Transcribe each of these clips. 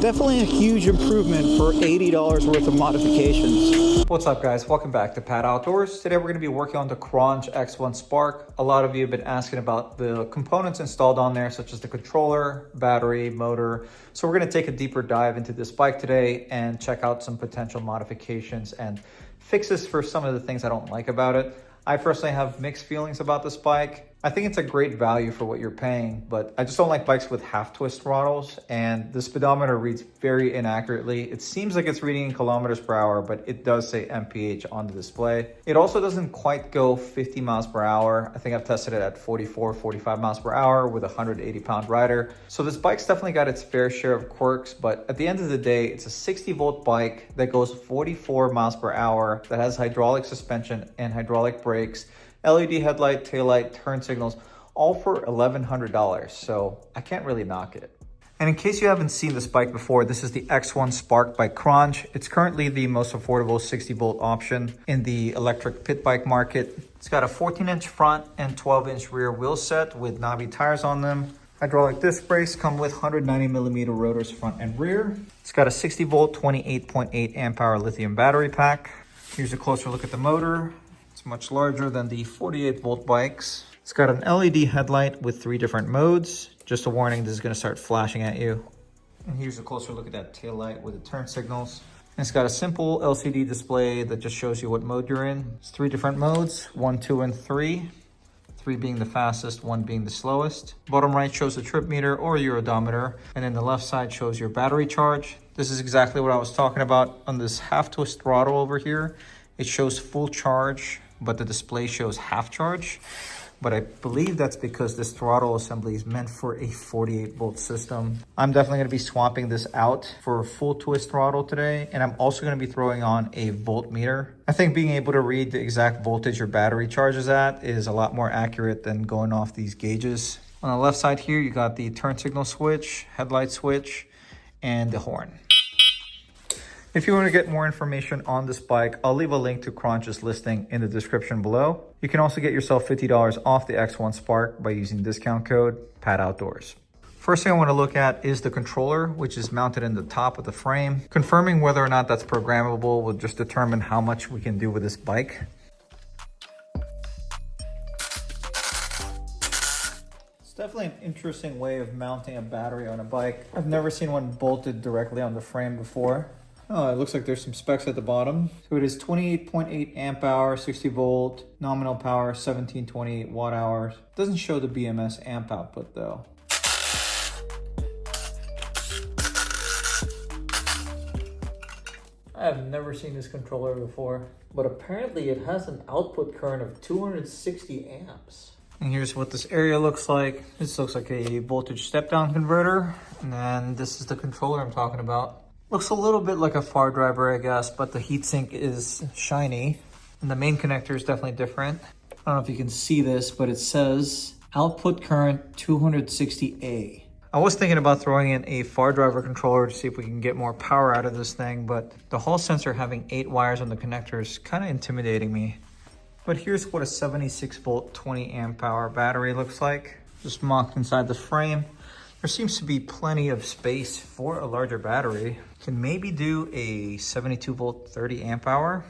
Definitely a huge improvement for $80 worth of modifications. What's up guys, welcome back to Pat Outdoors. Today we're going to be working on the Qronge X1 Spark. A lot of you have been asking about the components installed on there, such as the controller, battery, motor. So we're going to take a deeper dive into this bike today and check out some potential modifications and fixes for some of the things I don't like about it. I personally have mixed feelings about this bike. I think it's a great value for what you're paying, but I just don't like bikes with half twist throttles, and the speedometer reads very inaccurately. It seems like it's reading in kilometers per hour, but it does say mph on the display. It also doesn't quite go 50 miles per hour. I think I've tested it at 44, 45 miles per hour with a 180-pound rider. So this bike's definitely got its fair share of quirks, but at the end of the day, it's a 60-volt bike that goes 44 miles per hour, that has hydraulic suspension and hydraulic brakes, LED headlight, taillight, turn signals, all for $1,100. So I can't really knock it. And in case you haven't seen this bike before, this is the X1 Spark by Qronge. It's currently the most affordable 60-volt option in the electric pit bike market. It's got a 14-inch front and 12-inch rear wheel set with knobby tires on them. Hydraulic disc brakes come with 190mm rotors front and rear. It's got a 60-volt, 28.8 amp hour lithium battery pack. Here's a closer look at the motor. It's much larger than the 48-volt bikes. It's got an LED headlight with 3 different modes. Just a warning, this is going to start flashing at you. And here's a closer look at that tail light with the turn signals. And it's got a simple LCD display that just shows you what mode you're in. It's 3 different modes, 1, 2, and 3. 3 being the fastest, 1 being the slowest. Bottom right shows the trip meter or your odometer. And then the left side shows your battery charge. This is exactly what I was talking about on this half twist throttle over here. It shows full charge, but the display shows half charge. But I believe that's because this throttle assembly is meant for a 48-volt system. I'm definitely going to be swapping this out for a full twist throttle today. And I'm also going to be throwing on a voltmeter. I think being able to read the exact voltage your battery charges at is a lot more accurate than going off these gauges. On the left side here, you got the turn signal switch, headlight switch, and the horn. If you want to get more information on this bike, I'll leave a link to Qronge's listing in the description below. You can also get yourself $50 off the X1 Spark by using discount code PATOutdoors. First thing I want to look at is the controller, which is mounted in the top of the frame. Confirming whether or not that's programmable will just determine how much we can do with this bike. It's definitely an interesting way of mounting a battery on a bike. I've never seen one bolted directly on the frame before. Oh, it looks like there's some specs at the bottom. So it is 28.8 amp hour, 60 volt, nominal power, 1728 watt hours. Doesn't show the BMS amp output though. I have never seen this controller before, but apparently it has an output current of 260 amps. And here's what this area looks like. This looks like a voltage step down converter. And then this is the controller I'm talking about. Looks a little bit like a far driver, I guess, but the heatsink is shiny. And the main connector is definitely different. I don't know if you can see this, but it says output current 260A. I was thinking about throwing in a far driver controller to see if we can get more power out of this thing, but the Hall sensor having 8 wires on the connector is kind of intimidating me. But here's what a 76 volt 20 amp hour battery looks like, just mocked inside the frame. There seems to be plenty of space for a larger battery. Can maybe do a 72 volt 30 amp hour.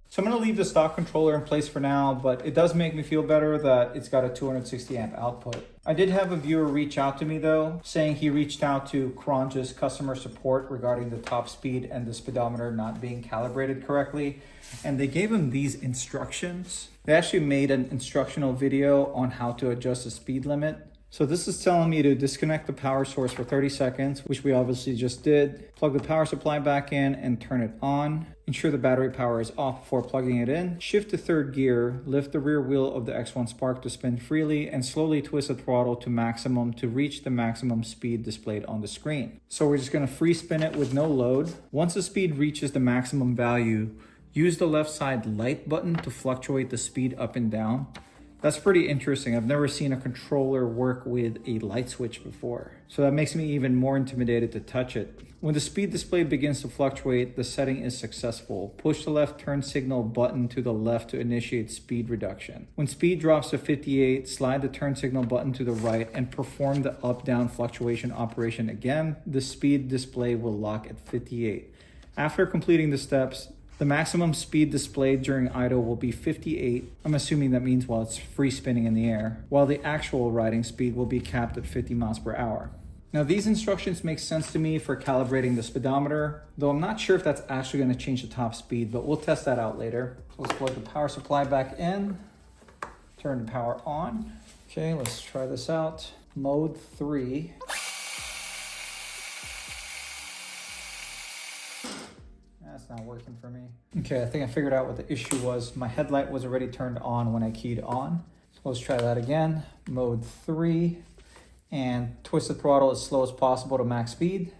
So I'm going to leave the stock controller in place for now, but it does make me feel better that it's got a 260 amp output. I did have a viewer reach out to me though, saying he reached out to Qronge's customer support regarding the top speed and the speedometer not being calibrated correctly. And they gave him these instructions. They actually made an instructional video on how to adjust the speed limit. So this is telling me to disconnect the power source for 30 seconds, which we obviously just did. Plug the power supply back in and turn it on. Ensure the battery power is off before plugging it in. Shift to third gear, lift the rear wheel of the X1 Spark to spin freely, and slowly twist the throttle to maximum to reach the maximum speed displayed on the screen. So we're just gonna free spin it with no load. Once the speed reaches the maximum value, use the left side light button to fluctuate the speed up and down. That's pretty interesting. I've never seen a controller work with a light switch before. So that makes me even more intimidated to touch it. When the speed display begins to fluctuate, the setting is successful. Push the left turn signal button to the left to initiate speed reduction. When speed drops to 58, slide the turn signal button to the right and perform the up-down fluctuation operation again. The speed display will lock at 58. After completing the steps, the maximum speed displayed during idle will be 58. I'm assuming that means while it's free spinning in the air, while the actual riding speed will be capped at 50 miles per hour. Now these instructions make sense to me for calibrating the speedometer, though I'm not sure if that's actually going to change the top speed, but we'll test that out later. So let's plug the power supply back in, turn the power on. Okay, let's try this out. Mode 3. That's not working for me. Okay, I think I figured out what the issue was. My headlight was already turned on when I keyed on. So let's try that again. Mode 3. And twist the throttle as slow as possible to max speed.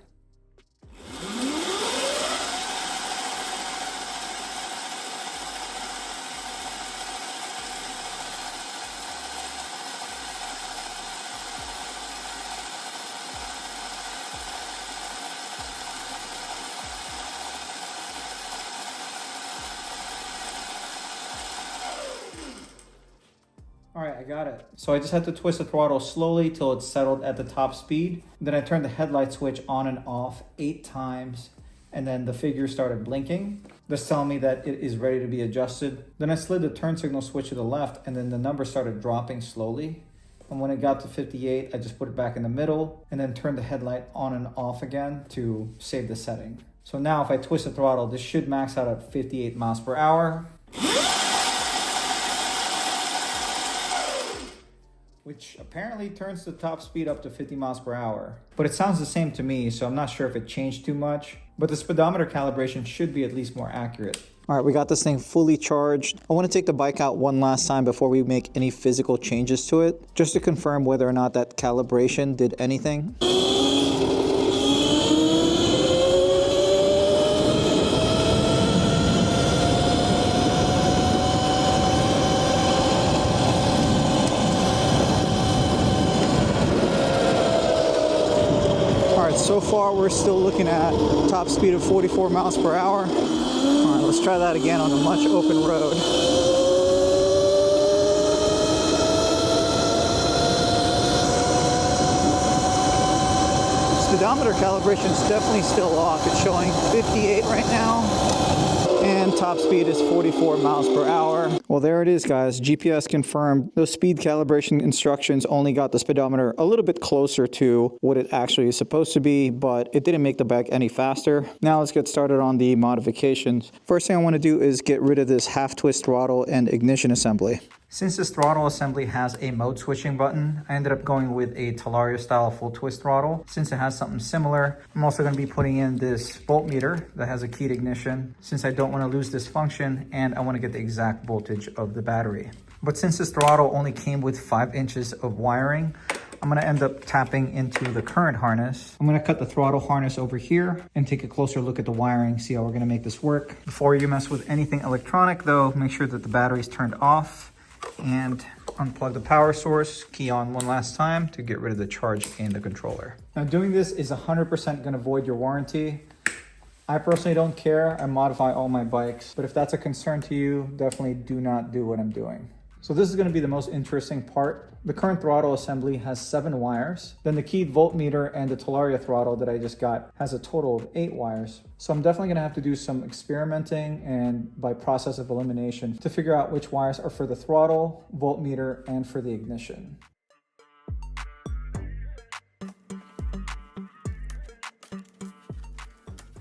All right, I got it. So I just had to twist the throttle slowly till it's settled at the top speed. Then I turned the headlight switch on and off 8 times, and then the figure started blinking. That's telling me that it is ready to be adjusted. Then I slid the turn signal switch to the left, and then the number started dropping slowly. And when it got to 58, I just put it back in the middle, and then turned the headlight on and off again to save the setting. So now if I twist the throttle, this should max out at 58 miles per hour. Which apparently turns the top speed up to 50 miles per hour. But it sounds the same to me, so I'm not sure if it changed too much. But the speedometer calibration should be at least more accurate. All right, we got this thing fully charged. I want to take the bike out one last time before we make any physical changes to it, just to confirm whether or not that calibration did anything. So far, we're still looking at top speed of 44 miles per hour. All right, let's try that again on a much open road. Speedometer calibration is definitely still off. It's showing 58 right now. And top speed is 44 miles per hour. Well, there it is, guys. GPS confirmed those speed calibration instructions only got the speedometer a little bit closer to what it actually is supposed to be, but it didn't make the bike any faster. Now let's get started on the modifications. First thing I want to do is get rid of this half twist throttle and ignition assembly. Since this throttle assembly has a mode switching button, I ended up going with a Talaria style full twist throttle. Since it has something similar, I'm also going to be putting in this voltmeter that has a keyed ignition, since I don't want to lose this function and I want to get the exact voltage of the battery. But since this throttle only came with 5 inches of wiring, I'm going to end up tapping into the current harness. I'm going to cut the throttle harness over here and take a closer look at the wiring, see how we're going to make this work. Before you mess with anything electronic though, make sure that the battery's turned off. And unplug the power source, key on one last time to get rid of the charge in the controller. Now doing this is 100% going to void your warranty. I personally don't care. I modify all my bikes, but if that's a concern to you, definitely do not do what I'm doing. So this is going to be the most interesting part. The current throttle assembly has 7 wires. Then the keyed voltmeter and the Talaria throttle that I just got has a total of 8 wires. So I'm definitely going to have to do some experimenting and by process of elimination to figure out which wires are for the throttle, voltmeter, and for the ignition.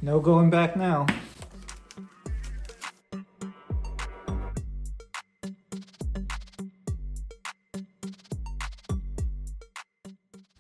No going back now.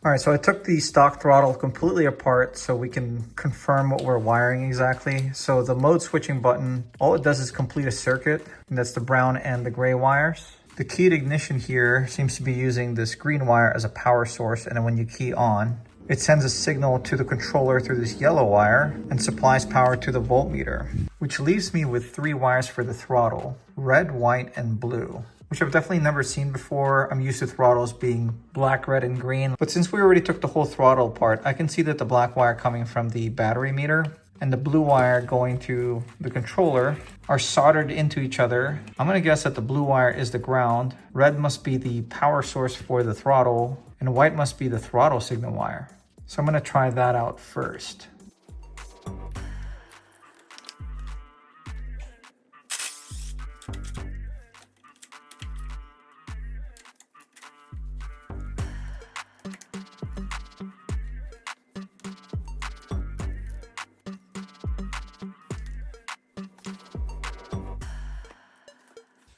All right, so I took the stock throttle completely apart so we can confirm what we're wiring exactly. So the mode switching button, all it does is complete a circuit, and that's the brown and the gray wires. The keyed ignition here seems to be using this green wire as a power source, and then when you key on, it sends a signal to the controller through this yellow wire and supplies power to the voltmeter, which leaves me with 3 wires for the throttle, red, white, and blue. which I've definitely never seen before. I'm used to throttles being black, red, and green. But since we already took the whole throttle apart, I can see that the black wire coming from the battery meter and the blue wire going to the controller are soldered into each other. I'm gonna guess that the blue wire is the ground, red must be the power source for the throttle, and white must be the throttle signal wire. So I'm gonna try that out first.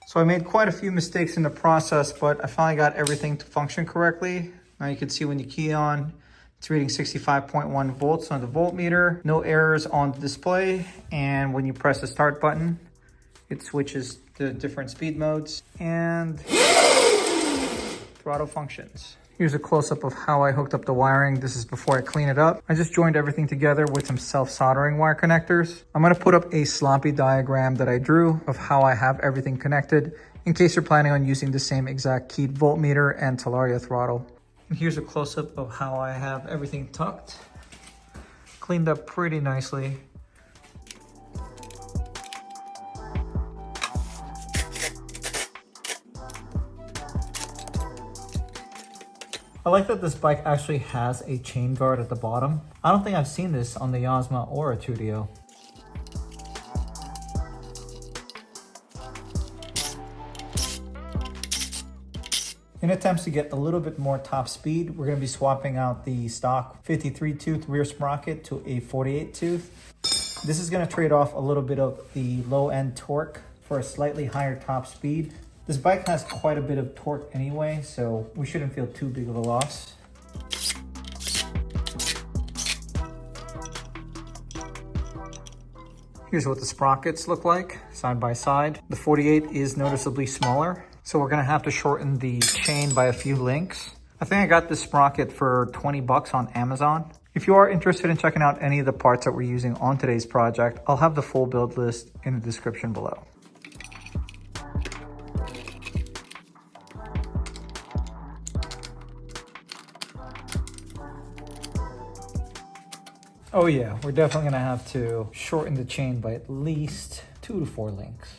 So I made quite a few mistakes in the process, but I finally got everything to function correctly. Now you can see when you key on, it's reading 65.1 volts on the voltmeter, no errors on the display. And when you press the start button, it switches to different speed modes and throttle functions. Here's a close-up of how I hooked up the wiring. This is before I clean it up. I just joined everything together with some self-soldering wire connectors. I'm gonna put up a sloppy diagram that I drew of how I have everything connected in case you're planning on using the same exact keyed voltmeter and Talaria throttle. And here's a close-up of how I have everything tucked, cleaned up pretty nicely. I like that this bike actually has a chain guard at the bottom. I don't think I've seen this on the Yasma or a Tudio. In attempts to get a little bit more top speed, we're going to be swapping out the stock 53 tooth rear sprocket to a 48 tooth. This is going to trade off a little bit of the low end torque for a slightly higher top speed. This bike has quite a bit of torque anyway, so we shouldn't feel too big of a loss. Here's what the sprockets look like side by side. The 48 is noticeably smaller, so we're gonna have to shorten the chain by a few links. I think I got this sprocket for 20 bucks on Amazon. If you are interested in checking out any of the parts that we're using on today's project, I'll have the full build list in the description below. Oh yeah, we're definitely gonna have to shorten the chain by at least 2 to 4 links.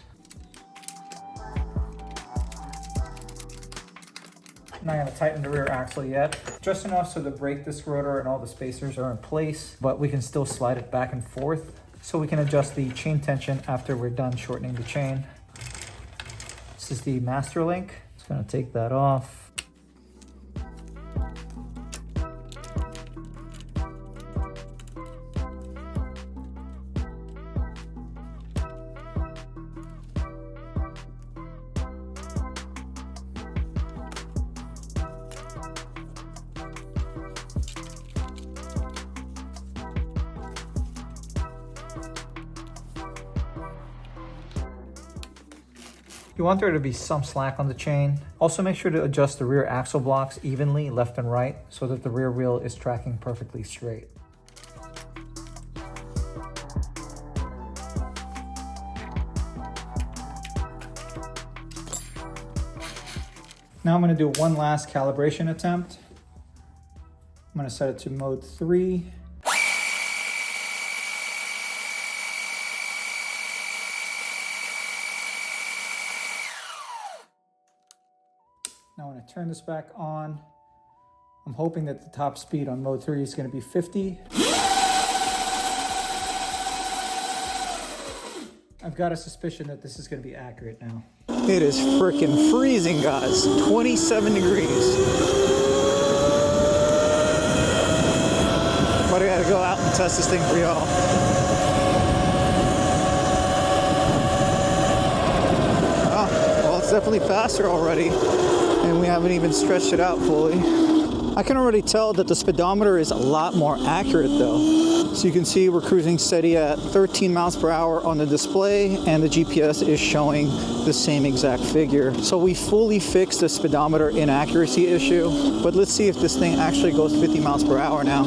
I'm not gonna tighten the rear axle yet. Just enough so the brake disc rotor and all the spacers are in place, but we can still slide it back and forth so we can adjust the chain tension after we're done shortening the chain. This is the master link. Just gonna take that off. You want there to be some slack on the chain. Also make sure to adjust the rear axle blocks evenly left and right so that the rear wheel is tracking perfectly straight. Now I'm going to do one last calibration attempt. I'm going to set it to mode 3. Now when I turn this back on, I'm hoping that the top speed on mode 3 is going to be 50. I've got a suspicion that this is going to be accurate now. It is freaking freezing, guys. 27 degrees. But I gotta go out and test this thing for y'all. Oh, well, it's definitely faster already. And we haven't even stretched it out fully. I can already tell that the speedometer is a lot more accurate though. So you can see we're cruising steady at 13 miles per hour on the display and the GPS is showing the same exact figure. So we fully fixed the speedometer inaccuracy issue, but let's see if this thing actually goes 50 miles per hour now.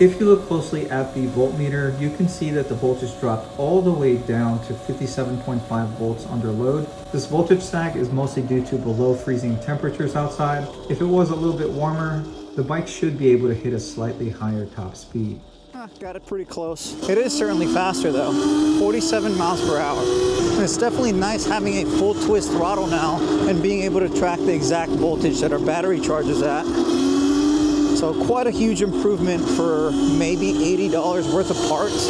If you look closely at the voltmeter, you can see that the voltage dropped all the way down to 57.5 volts under load. This voltage snag is mostly due to below freezing temperatures outside. If it was a little bit warmer, the bike should be able to hit a slightly higher top speed. Got it pretty close. It is certainly faster though, 47 miles per hour. And it's definitely nice having a full twist throttle now and being able to track the exact voltage that our battery charges at. So quite a huge improvement for maybe $80 worth of parts.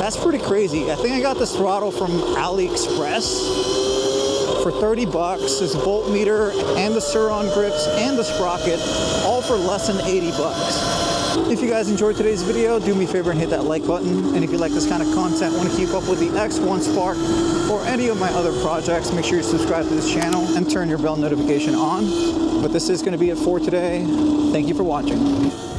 That's pretty crazy. I think I got this throttle from AliExpress for 30 bucks. This voltmeter and the Qronge grips and the Sprocket, all for less than 80 bucks. If you guys enjoyed today's video, do me a favor and hit that like button. And if you like this kind of content, want to keep up with the X1 Spark or any of my other projects, make sure you subscribe to this channel and turn your bell notification on. But this is going to be it for today. Thank you for watching.